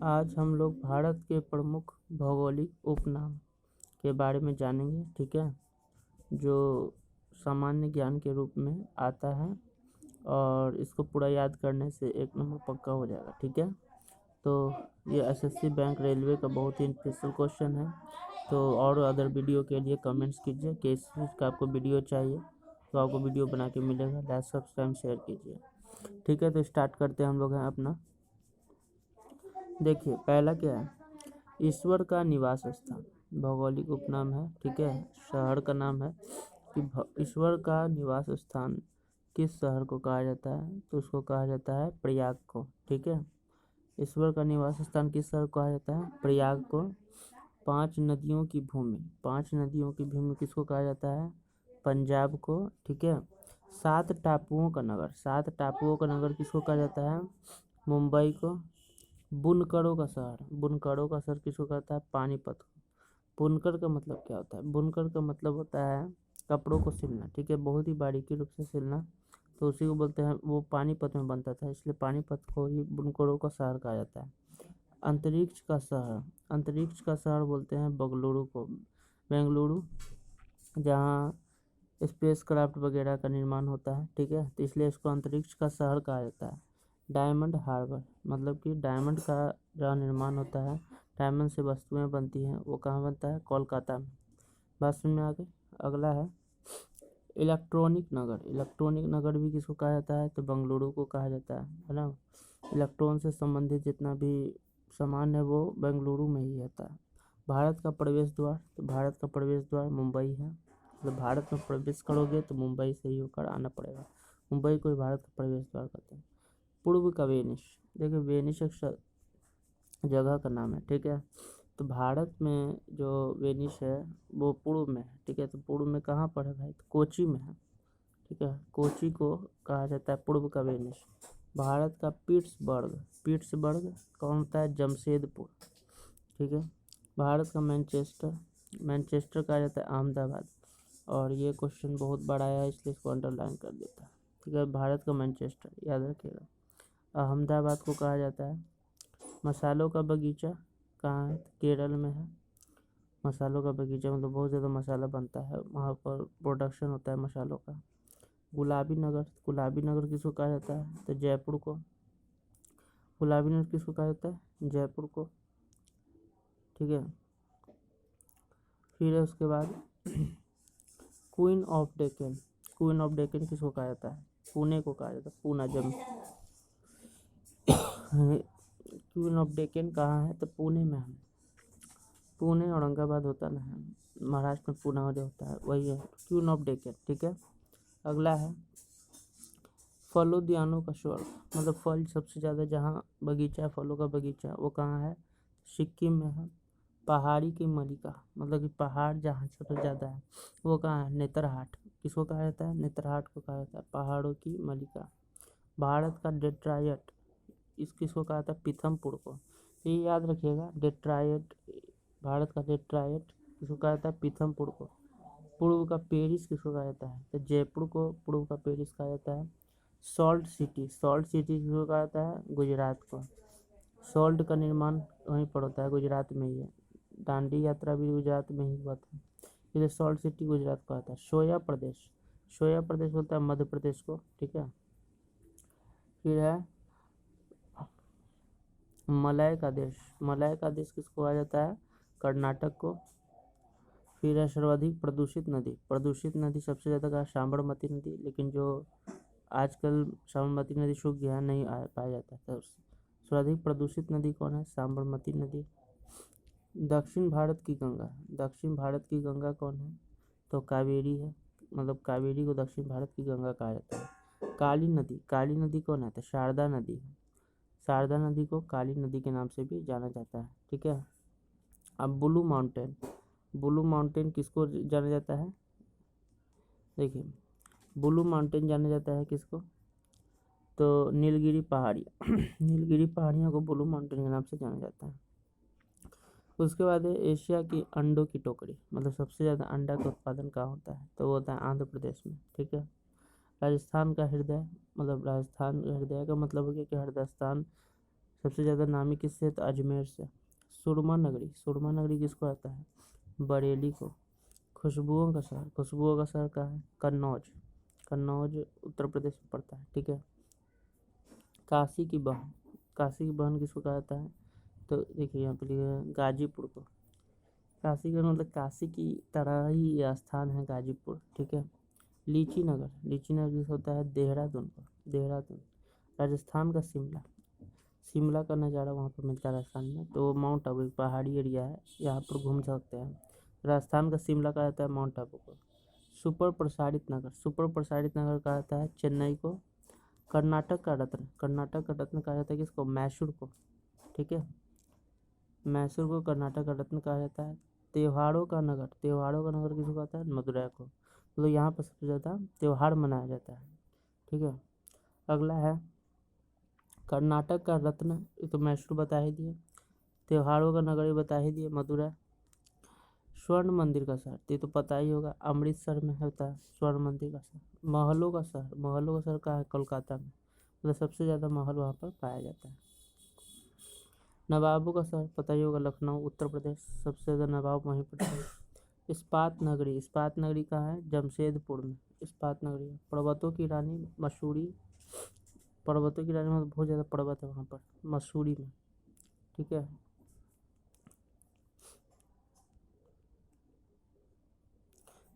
आज हम लोग भारत के प्रमुख भौगोलिक उपनाम के बारे में जानेंगे, ठीक है, जो सामान्य ज्ञान के रूप में आता है और इसको पूरा याद करने से 1 नंबर पक्का हो जाएगा, ठीक है। तो ये एसएससी बैंक रेलवे का बहुत ही स्पेशल क्वेश्चन है। तो और अदर वीडियो के लिए कमेंट्स कीजिए कि इस चीज़ का आपको वीडियो चाहिए तो आपको वीडियो बना के मिलेगा। लाइक सब्सक्राइब शेयर कीजिए, ठीक है। तो स्टार्ट करते हैं हम लोग हैं अपना। देखिए पहला क्या है, ईश्वर का निवास स्थान भौगोलिक उपनाम है, ठीक है। शहर का नाम है कि ईश्वर का निवास स्थान किस शहर को कहा जाता है, तो उसको कहा जाता है प्रयाग को, ठीक है। ईश्वर का निवास स्थान किस शहर को कहा जाता है, प्रयाग को। 5 नदियों की भूमि, 5 नदियों की भूमि किसको कहा जाता है, पंजाब को, ठीक है। 7 टापुओं का नगर, 7 टापुओं का नगर किसको कहा जाता है, मुंबई को। बुनकरों का शहर, बुनकरों का शहर किसको कहता है, पानीपत को। बुनकर का मतलब क्या होता है, बुनकर का मतलब होता है कपड़ों को सिलना, ठीक है, बहुत ही बारीकी रूप से सिलना, तो उसी को बोलते हैं। वो पानीपत में बनता था, इसलिए पानीपत को ही बुनकरों का शहर कहा जाता है। अंतरिक्ष का शहर, अंतरिक्ष का शहर बोलते हैं बंगलुरु को, बेंगलुरु, जहाँ स्पेस क्राफ्ट वगैरह का निर्माण होता है, ठीक है, तो इसलिए इसको अंतरिक्ष का शहर कहा जाता है। डायमंड हार्बर, मतलब कि डायमंड का जहाँ निर्माण होता है, डायमंड से वस्तुएं बनती हैं, वो कहाँ बनता है, कोलकाता में। बात समझ में आ गई। अगला है इलेक्ट्रॉनिक नगर, इलेक्ट्रॉनिक नगर भी किसको कहा जाता है, तो बेंगलुरु को कहा जाता है ना। इलेक्ट्रॉन से संबंधित जितना भी सामान है वो बेंगलुरु में ही रहता है। भारत का प्रवेश द्वार, तो भारत का प्रवेश द्वार मुंबई है, मतलब भारत में प्रवेश करोगे तो मुंबई से ही होकर आना पड़ेगा, मुंबई को ही भारत का प्रवेश द्वार कहते हैं। पूर्व का वेनिस, देखिए वेनिस एक जगह का नाम है, ठीक है। तो भारत में जो वेनिस है वो पूर्व में है, ठीक है। तो पूर्व में कहाँ पर है भाई, तो कोची में है, ठीक है। कोची को कहा जाता है पूर्व का वेनिस। भारत का पिट्सबर्ग, पिट्सबर्ग कौन होता है, जमशेदपुर, ठीक है। भारत का मैनचेस्टर, मैनचेस्टर कहा जाता है अहमदाबाद, और ये क्वेश्चन बहुत बड़ा है इसलिए इसको अंडरलाइन कर देता है, ठीक है। भारत का मैनचेस्टर याद रखिएगा। अहमदाबाद को कहा जाता है। मसालों का बगीचा कहाँ है, केरल में है। मसालों का बगीचा मतलब बहुत ज़्यादा मसाला बनता है, वहाँ पर प्रोडक्शन होता है मसालों का। गुलाबी नगर, गुलाबी नगर किसको कहा जाता है, तो जयपुर को। गुलाबी नगर किसको कहा जाता है, जयपुर को, ठीक है। फिर है उसके बाद queen of Deccan, queen of Deccan किसको कहा जाता है, पुणे को कहा जाता है, पूना जम क्वीन ऑफ डेक्कन कहाँ है, तो पुणे में है। पुणे औरंगाबाद होता ना है, महाराष्ट्र में पुणे जो होता है वही है क्वीन ऑफ डेक्कन, ठीक है। अगला है फलोद्यानों का स्वर्ग, मतलब फल सबसे ज़्यादा जहाँ बगीचा है, फलों का बगीचा, वो कहाँ है, सिक्किम में है। पहाड़ी की मलिका, मतलब कि पहाड़ जहाँ सबसे ज़्यादा है वो कहाँ है, नेतरहाट, किसको कहा जाता है, नेतरहाट को कहा जाता है पहाड़ों की मलिका। भारत का डेट्रायट, इस किसको कहा जाता है, पीथमपुर को। ये याद रखिएगा, डेट्रायट, भारत का डेट्रायट किसको कहा जाता है, पीथमपुर को। पूर्व का पेरिस किसको कहा जाता है, तो जयपुर को पूर्व का पेरिस कहा जाता है। सॉल्ट सिटी, सॉल्ट सिटी किसको कहा जाता है, गुजरात को। सॉल्ट का निर्माण वहीं पर होता है, गुजरात में ही है। दांडी यात्रा भी गुजरात में ही हुआ था, इसलिए सॉल्ट सिटी गुजरात को आता है। सोया प्रदेश, सोया प्रदेश होता है मध्य प्रदेश को, ठीक है। फिर है मलय का देश, मलय का देश किसको कहा जाता है, कर्नाटक को। फिर है सर्वाधिक प्रदूषित नदी, प्रदूषित नदी सबसे ज़्यादा कहा साबरमती नदी, लेकिन जो आजकल साबरमती नदी सूख गया है, नहीं पाया जाता है, तो सर्वाधिक प्रदूषित नदी कौन है, साबरमती नदी। दक्षिण भारत की गंगा, दक्षिण भारत की गंगा कौन है, तो कावेरी है, मतलब कावेरी को दक्षिण भारत की गंगा कहा जाता है। काली नदी, काली नदी कौन है, तो शारदा नदी है, शारदा नदी को काली नदी के नाम से भी जाना जाता है, ठीक है। अब ब्लू माउंटेन, ब्लू माउंटेन किसको जाना जाता है, देखिए ब्लू माउंटेन जाना जाता है किसको, तो नीलगिरी पहाड़ी नीलगिरी पहाड़ियों को ब्लू माउंटेन के नाम से जाना जाता है। उसके बाद है एशिया की अंडों की टोकरी, मतलब सबसे ज़्यादा अंडा का उत्पादन कहाँ होता है, तो वो होता है आंध्र प्रदेश में, ठीक है। राजस्थान का हृदय, मतलब राजस्थान हृदय का मतलब हो गया कि हृदय स्थान सबसे ज़्यादा नामी किससे है? तो अजमेर से। सुरमा नगरी किसको आता है? बरेली को। खुशबुओं का शहर कहाँ है? कन्नौज उत्तर प्रदेश में पड़ता है, ठीक है। काशी की बहन किसको कहा जाता है? तो देखिए यहाँ पे लिखा है गाजीपुर को। काशी का मतलब काशी की तरह ही यह स्थान है गाजीपुर, ठीक है। लीची नगर जिसे होता है देहरादून। राजस्थान का शिमला का नज़ारा वहाँ पर मिलता है राजस्थान में। तो माउंट आबू एक पहाड़ी एरिया है, यहाँ पर घूम सकते हैं। राजस्थान का शिमला कहा जाता है माउंट आबू को। सुपर प्रसारित नगर कहा जाता है चेन्नई को। कर्नाटक का रत्न कहा जाता है किसको? मैसूर को, ठीक है। मैसूर को कर्नाटक का रत्न कहा जाता है। त्योहारों का नगर किसको कहता है? मदुरै को। तो यहाँ पर सबसे ज़्यादा त्योहार मनाया जाता है, ठीक है। अगला है कर्नाटक का रत्न, ये तो मैसूर बता ही दिए। त्योहारों का नगर ये बता ही दिए, मदुरै। स्वर्ण मंदिर का शहर, ये तो पता ही होगा, अमृतसर में होता है स्वर्ण मंदिर का शहर। महलों का शहर कहाँ है? कोलकाता में। मतलब सबसे ज़्यादा महल वहाँ पर पाया जाता है। नवाबों का शहर पता ही होगा, लखनऊ उत्तर प्रदेश, सबसे ज़्यादा नवाब वहीं पर थे। इस्पात नगरी कहाँ है? जमशेदपुर में इस्पात नगरी है। पर्वतों की रानी मसूरी मतलब बहुत ज़्यादा पर्वत है वहाँ पर, मसूरी में, ठीक है।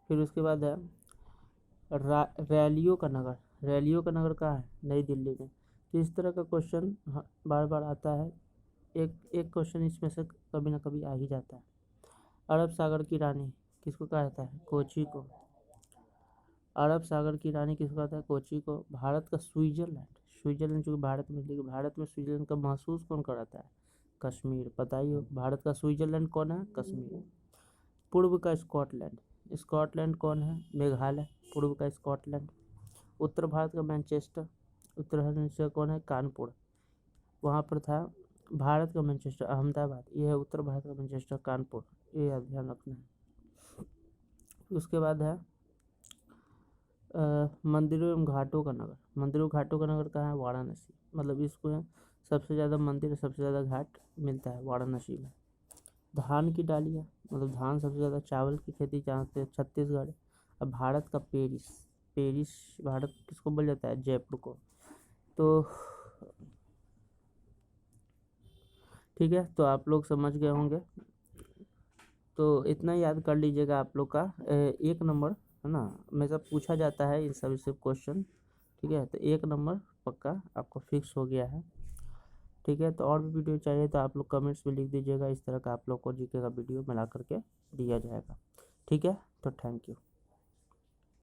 फिर उसके बाद है रैलियों का नगर कहाँ है? नई दिल्ली में। तो इस तरह का क्वेश्चन बार बार आता है, एक क्वेश्चन इसमें से कभी ना कभी आ ही जाता है। अरब सागर की रानी किसको कहा जाता है? कोची को। भारत का स्विट्जरलैंड जो भारत में, लेकिन भारत में स्विट्जरलैंड का महसूस कौन कराता है? कश्मीर, पता ही हो। भारत का स्विट्जरलैंड कौन है? कश्मीर। पूर्व का स्कॉटलैंड कौन है? मेघालय। पूर्व का स्कॉटलैंड। उत्तर भारत का मैनचेस्टर कौन है? कानपुर। वहाँ पर था भारत का मैनचेस्टर अहमदाबाद, यह है उत्तर भारत का मैनचेस्टर कानपुर, ये याद ध्यान रखना है। उसके बाद है मंदिरों एवं घाटों का नगर कहाँ है? वाराणसी। मतलब इसको सबसे ज़्यादा मंदिर, सबसे ज़्यादा घाट मिलता है वाराणसी में। धान की डालियाँ, मतलब धान सबसे ज़्यादा चावल की खेती जहाँ पे छत्तीसगढ़। अब भारत का पेरिस भारत किसको बोल जाता है? जयपुर को। तो ठीक है, तो आप लोग समझ गए होंगे। तो इतना याद कर लीजिएगा आप लोग का 1 नंबर है ना, हमेशा पूछा जाता है इन सभी से क्वेश्चन, ठीक है। तो 1 नंबर पक्का आपको फिक्स हो गया है, ठीक है। तो और भी वीडियो चाहिए तो आप लोग कमेंट्स में लिख दीजिएगा, इस तरह का आप लोग को जीके का वीडियो बना करके दिया जाएगा, ठीक है। तो थैंक यू।